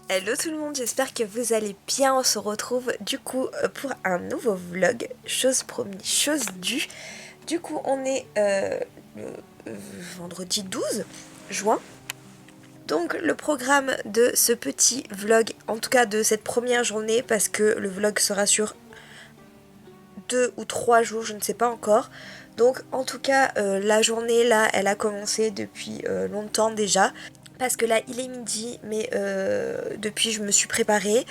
Hello tout le monde, j'espère que vous allez bien. On se retrouve du coup pour un nouveau vlog, chose promise, chose due. Du coup on est le vendredi 12 juin. Donc le programme de ce petit vlog, en tout cas de cette première journée, parce que le vlog sera sur 2 ou 3 jours, je ne sais pas encore. Donc en tout cas la journée là elle a commencé depuis longtemps déjà. Parce que là il est midi, mais depuis je me suis préparée.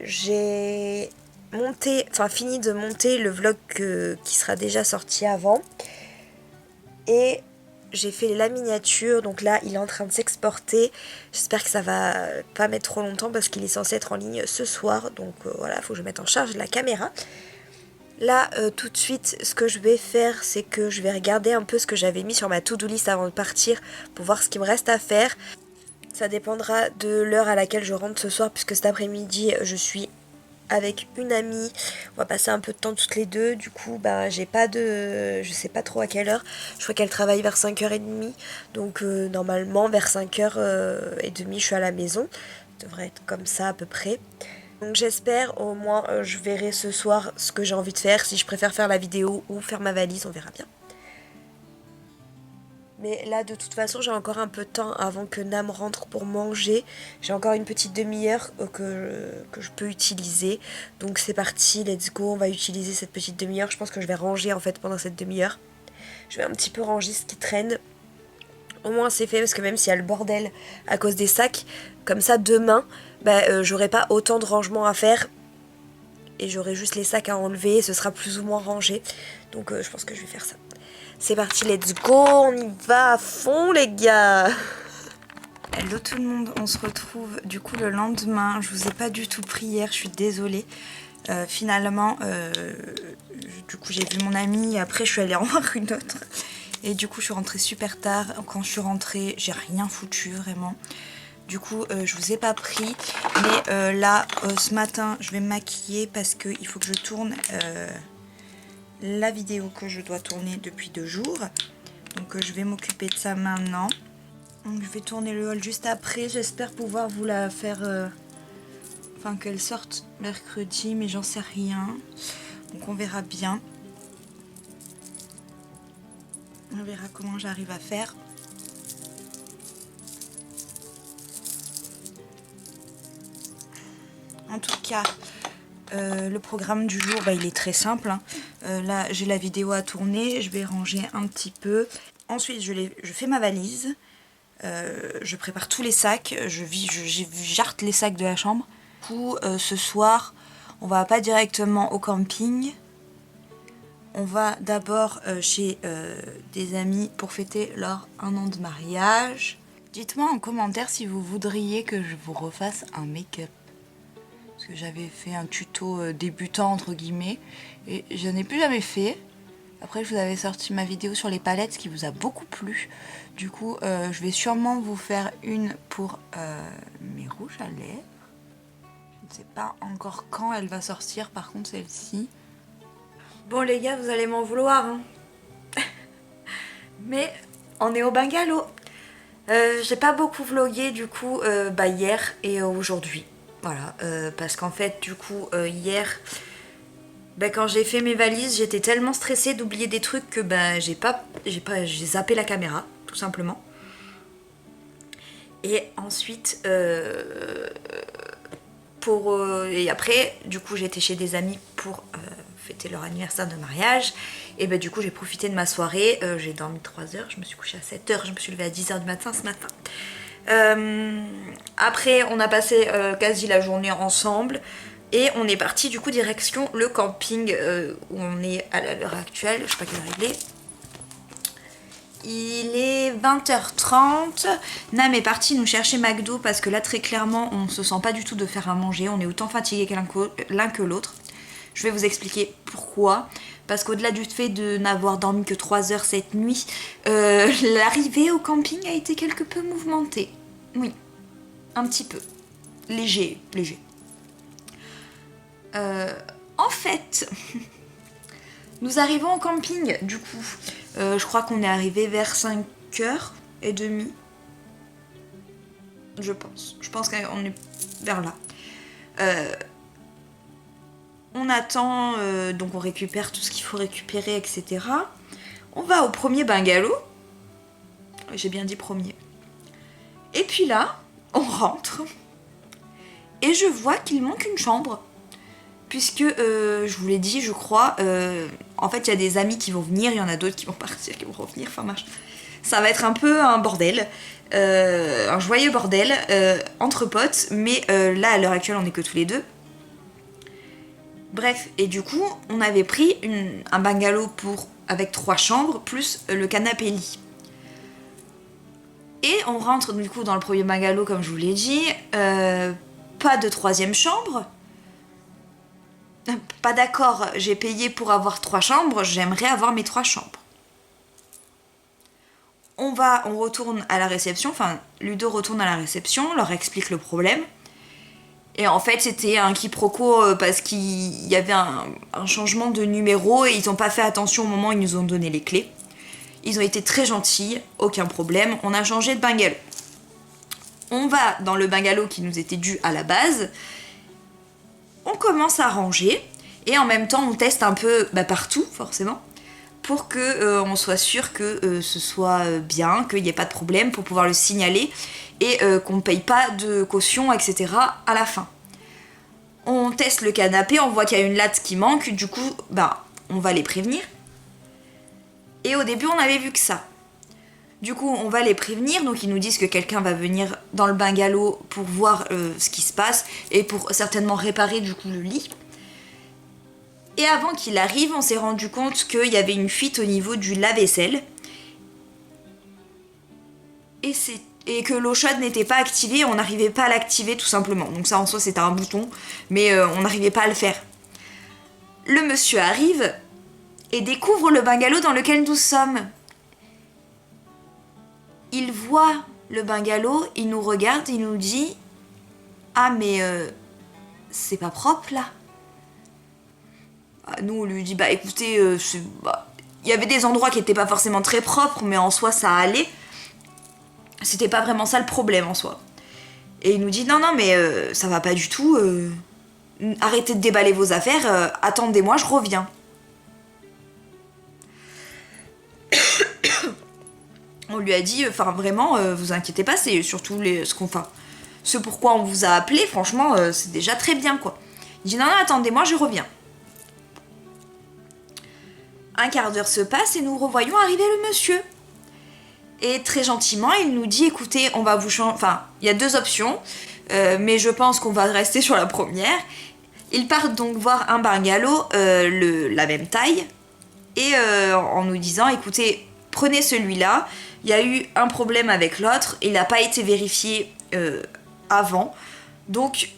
J'ai fini de monter le vlog qui sera déjà sorti avant. Et j'ai fait la miniature, donc là il est en train de s'exporter. J'espère que ça va pas mettre trop longtemps parce qu'il est censé être en ligne ce soir. Donc voilà, il faut que je mette en charge la caméra. Là tout de suite ce que je vais faire, c'est que je vais regarder un peu ce que j'avais mis sur ma to-do list avant de partir pour voir ce qu'il me reste à faire. Ça dépendra de l'heure à laquelle je rentre ce soir, puisque cet après-midi je suis avec une amie. On va passer un peu de temps toutes les deux. Du coup j'ai pas de... je sais pas trop à quelle heure. Je crois qu'elle travaille vers 5h30. Donc normalement vers 5h30 je suis à la maison. Ça devrait être comme ça à peu près. Donc j'espère, au moins je verrai ce soir ce que j'ai envie de faire. Si je préfère faire la vidéo ou faire ma valise, on verra bien. Mais là de toute façon j'ai encore un peu de temps avant que Nam rentre pour manger. J'ai encore une petite demi-heure que je peux utiliser. Donc c'est parti, let's go, on va utiliser cette petite demi-heure. Je pense que je vais ranger en fait pendant cette demi-heure. Je vais un petit peu ranger ce qui traîne. Au moins c'est fait parce que même s'il y a le bordel à cause des sacs, comme ça demain, j'aurai pas autant de rangement à faire. Et j'aurai juste les sacs à enlever et ce sera plus ou moins rangé. Donc je pense que je vais faire ça. C'est parti, let's go, on y va à fond les gars. Hello tout le monde, on se retrouve du coup le lendemain. Je vous ai pas du tout pris hier, je suis désolée. Finalement, du coup j'ai vu mon amie, après je suis allée en voir une autre. Et du coup je suis rentrée super tard. Quand je suis rentrée, j'ai rien foutu vraiment. Du coup je vous ai pas pris. Mais là, ce matin, je vais me maquiller parce qu'il faut que je tourne la vidéo que je dois tourner depuis 2 jours. Donc je vais m'occuper de ça maintenant. Donc je vais tourner le haul juste après. J'espère pouvoir vous la faire... Enfin qu'elle sorte mercredi, mais j'en sais rien. Donc on verra bien. On verra comment j'arrive à faire. En tout cas, le programme du jour, il est très simple. Hein. Là, j'ai la vidéo à tourner. Je vais ranger un petit peu. Ensuite, je fais ma valise. Je prépare tous les sacs. Je jarte les sacs de la chambre. Du coup, ce soir, on va pas directement au camping. On va d'abord chez des amis pour fêter leur 1 an de mariage. Dites-moi en commentaire si vous voudriez que je vous refasse un make-up. Parce que j'avais fait un tuto débutant entre guillemets et je n'ai plus jamais fait. Après je vous avais sorti ma vidéo sur les palettes, ce qui vous a beaucoup plu. Du coup je vais sûrement vous faire une pour mes rouges à lèvres. Je ne sais pas encore quand elle va sortir par contre celle-ci. Bon les gars, vous allez m'en vouloir hein. Mais on est au bungalow. J'ai pas beaucoup vlogué du coup hier et aujourd'hui. Voilà, parce qu'en fait du coup hier, quand j'ai fait mes valises, j'étais tellement stressée d'oublier des trucs que j'ai zappé la caméra, tout simplement. Et ensuite, et après, du coup j'étais chez des amis pour fêter leur anniversaire de mariage. Et du coup j'ai profité de ma soirée, j'ai dormi 3 heures, je me suis couchée à 7 heures, je me suis levée à 10 heures du matin ce matin. Après on a passé quasi la journée ensemble et on est parti du coup direction le camping où on est à l'heure actuelle. Je sais pas quelle heure il est. Il est 20h30. Nam est parti nous chercher McDo parce que là très clairement on se sent pas du tout de faire à manger. On est autant fatigué l'un que l'autre. Je vais vous expliquer pourquoi. Parce qu'au-delà du fait de n'avoir dormi que 3 heures cette nuit, l'arrivée au camping a été quelque peu mouvementée. Oui, un petit peu. Léger. En fait, nous arrivons au camping, du coup. Je crois qu'on est arrivé vers 5h30. Je pense. Je pense qu'on est vers là. On attend, donc on récupère tout ce qu'il faut récupérer, etc. On va au premier bungalow. J'ai bien dit premier. Et puis là, on rentre. Et je vois qu'il manque une chambre. Puisque, je vous l'ai dit, je crois, en fait, il y a des amis qui vont venir, il y en a d'autres qui vont partir, qui vont revenir, enfin, ça va être un peu un bordel, un joyeux bordel, entre potes, mais là, à l'heure actuelle, on n'est que tous les deux. Bref, et du coup, on avait pris un bungalow avec 3 chambres, plus le canapé lit. Et on rentre du coup dans le premier bungalow, comme je vous l'ai dit, pas de 3e chambre. Pas d'accord, j'ai payé pour avoir 3 chambres, j'aimerais avoir mes 3 chambres. On retourne à la réception, enfin Ludo retourne à la réception, leur explique le problème. Et en fait c'était un quiproquo parce qu'il y avait un changement de numéro et ils n'ont pas fait attention au moment où ils nous ont donné les clés. Ils ont été très gentils, aucun problème, on a changé de bungalow. On va dans le bungalow qui nous était dû à la base. On commence à ranger et en même temps on teste un peu partout forcément pour que on soit sûr que ce soit bien, qu'il n'y ait pas de problème pour pouvoir le signaler et qu'on ne paye pas de caution, etc. à la fin. On teste le canapé, on voit qu'il y a une latte qui manque, du coup on va les prévenir. Et au début on avait vu que ça. Du coup, on va les prévenir, donc ils nous disent que quelqu'un va venir dans le bungalow pour voir ce qui se passe et pour certainement réparer du coup le lit. Et avant qu'il arrive, on s'est rendu compte qu'il y avait une fuite au niveau du lave-vaisselle et que l'eau chaude n'était pas activée, on n'arrivait pas à l'activer tout simplement. Donc ça en soi c'était un bouton, mais on n'arrivait pas à le faire. Le monsieur arrive et découvre le bungalow dans lequel nous sommes. Il voit le bungalow, il nous regarde, il nous dit « Ah mais c'est pas propre là ?» Nous on lui dit « Bah écoutez, il y avait des endroits qui étaient pas forcément très propres, mais en soi ça allait. C'était pas vraiment ça le problème en soi. » Et il nous dit « Non mais ça va pas du tout, arrêtez de déballer vos affaires, attendez-moi, je reviens. » On lui a dit, enfin vraiment, vous inquiétez pas, c'est surtout ce pourquoi on vous a appelé, franchement, c'est déjà très bien quoi. Il dit non, attendez-moi, je reviens. Un quart d'heure se passe et nous revoyons arriver le monsieur. Et très gentiment, il nous dit, écoutez, on va vous changer, enfin, il y a 2 options, mais je pense qu'on va rester sur la première. Ils partent donc voir un bungalow, la même taille, et en nous disant, écoutez, prenez celui-là. Il y a eu un problème avec l'autre, il n'a pas été vérifié avant. Donc,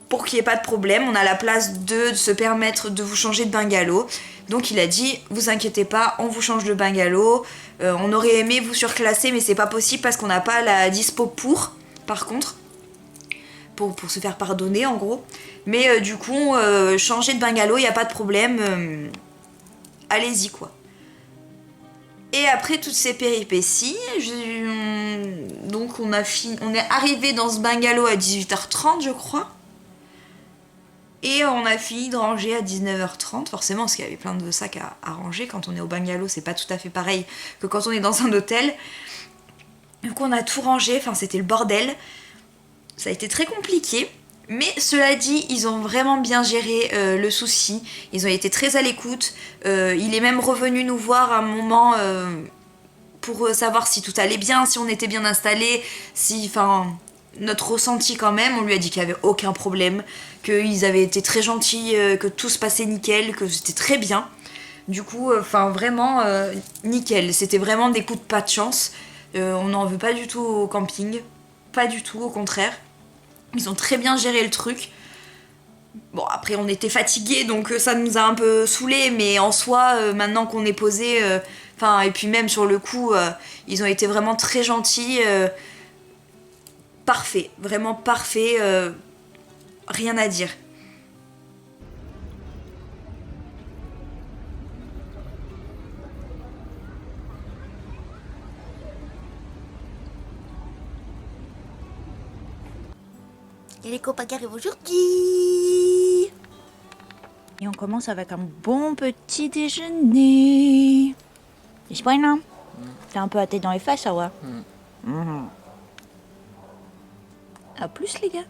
pour qu'il n'y ait pas de problème, on a la place de se permettre de vous changer de bungalow. Donc il a dit, vous inquiétez pas, on vous change de bungalow. On aurait aimé vous surclasser, mais c'est pas possible parce qu'on n'a pas la dispo par contre. Pour se faire pardonner en gros. Mais du coup, changer de bungalow, il n'y a pas de problème. Allez-y quoi. Et après toutes ces péripéties, donc on est arrivé dans ce bungalow à 18h30 je crois. Et on a fini de ranger à 19h30, forcément parce qu'il y avait plein de sacs à ranger. Quand on est au bungalow, c'est pas tout à fait pareil que quand on est dans un hôtel. Donc on a tout rangé, enfin c'était le bordel. Ça a été très compliqué. Mais cela dit, ils ont vraiment bien géré le souci. Ils ont été très à l'écoute. Il est même revenu nous voir à un moment pour savoir si tout allait bien, si on était bien installés, notre ressenti quand même. On lui a dit qu'il n'y avait aucun problème, qu'ils avaient été très gentils, que tout se passait nickel, que c'était très bien. Du coup, vraiment nickel. C'était vraiment des coups de pas de chance. On n'en veut pas du tout au camping. Pas du tout, au contraire. Ils ont très bien géré le truc. Bon, après, on était fatigués, donc ça nous a un peu saoulés, mais en soi, maintenant qu'on est posé, et puis même sur le coup, ils ont été vraiment très gentils. Parfait, vraiment parfait. Rien à dire. Il y a les copains qui arrivent aujourd'hui. Et on commence avec un bon petit déjeuner. N'est-ce pas, non? T'as un peu la tête dans les fesses, ça, ouais. À plus, les gars.